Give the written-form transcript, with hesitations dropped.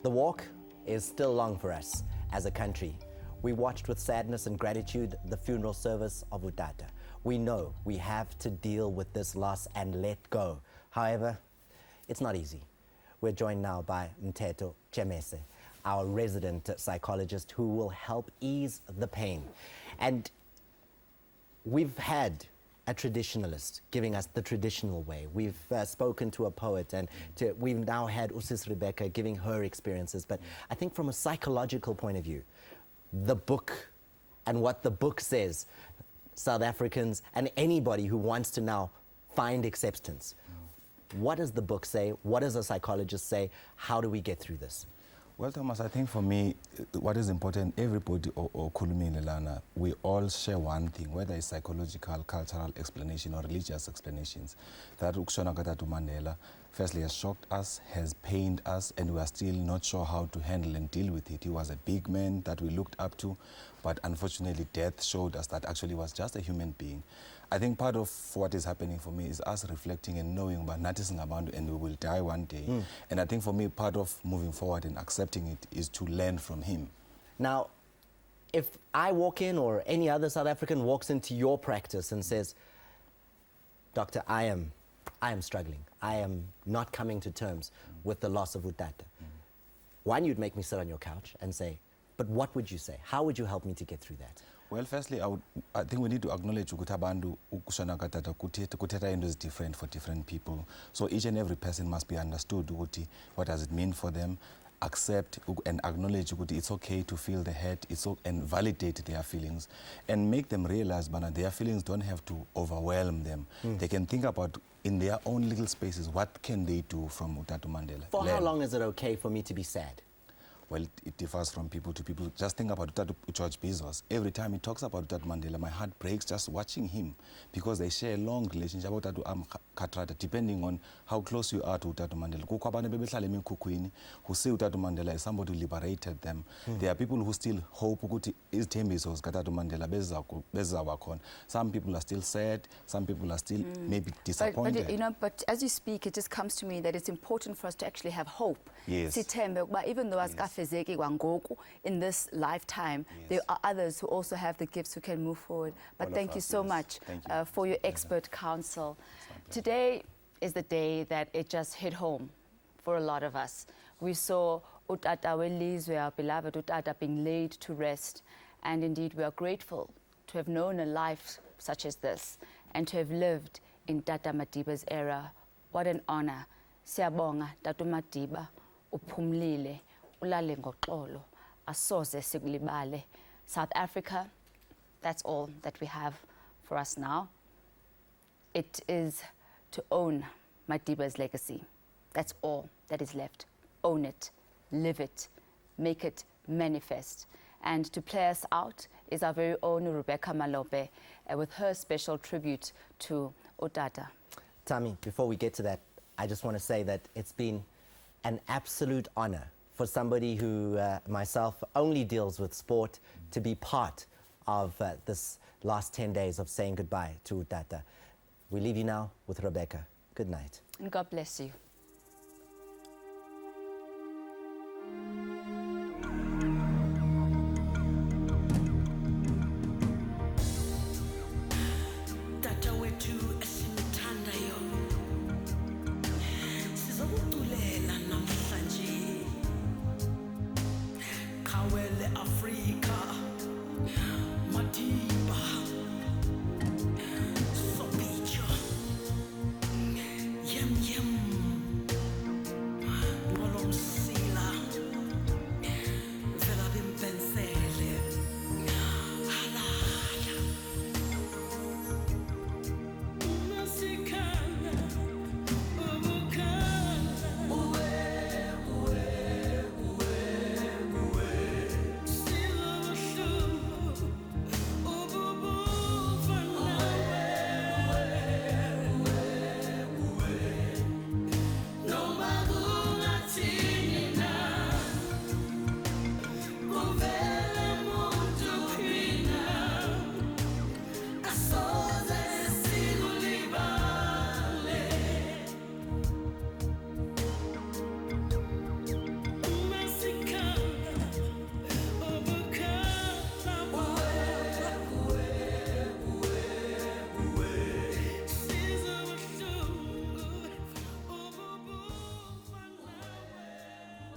The walk is still long for us as a country. We watched with sadness and gratitude the funeral service of Utata. We know we have to deal with this loss and let go. However, it's not easy. We're joined now by Mteto Chemese, our resident psychologist who will help ease the pain. And we've had a traditionalist giving us the traditional way. We've spoken to a poet, and we've now had Usis Rebecca giving her experiences. But I think from a psychological point of view, the book and what the book says, South Africans and anybody who wants to now find acceptance, what does the book say? What does a psychologist say? How do we get through this? Well, Thomas, I think for me, what is important, everybody or Khulumi Lana, we all share one thing, whether it's psychological, cultural explanation or religious explanations. That Ukushona Katatu Mandela, firstly, has shocked us, has pained us, and we are still not sure how to handle and deal with it. He was a big man that we looked up to, but unfortunately, death showed us that actually was just a human being. I think part of what is happening for me is us reflecting and knowing about noticing about, and we will die one day. And I think for me, part of moving forward and accepting it is to learn from him. Now, if I walk in or any other South African walks into your practice and says, Doctor, I am struggling. I am not coming to terms with the loss of Utata. One, you'd make me sit on your couch and say, but what would you say? How would you help me to get through that? Well, firstly, I think we need to acknowledge ukuthi abantu ukushona katata kuthetha into is different for different people. So each and every person must be understood ukuthi what does it mean for them, accept and acknowledge ukuthi it's okay to feel the hurt, and validate their feelings and make them realize that their feelings don't have to overwhelm them. They can think about in their own little spaces what can they do from Utata Mandela. For how long is it okay for me to be sad? Well, it differs from people to people. Just think about George Bezos. Every time he talks about Utata Mandela, my heart breaks just watching him because they share a long relationship depending on how close you are to Utata Mandela. Who see Utata Mandela as somebody who liberated them. There are people who still hope is Bezos Utata Mandela. Some people are still sad. Some people are still maybe disappointed. But as you speak, it just comes to me that it's important for us to actually have hope. Yes. Even though in this lifetime, there are others who also have the gifts who can move forward. But thank you so much for your expert counsel. Today is the day that it just hit home for a lot of us. We saw Utata Welizwe, our beloved Utata, being laid to rest. And indeed, we are grateful to have known a life such as this and to have lived in Tata Madiba's era. What an honor. Siyabonga, Tata Madiba, uphumlile. South Africa, that's all that we have for us now. It is to own Madiba's legacy. That's all that is left. Own it, live it, make it manifest. And to play us out is our very own Rebecca Malope with her special tribute to Utata. Tami, before we get to that, I just want to say that it's been an absolute honor for somebody who, myself, only deals with sport, to be part of this last 10 days of saying goodbye to Utata. We leave you now with Rebecca. Good night. And God bless you. Africa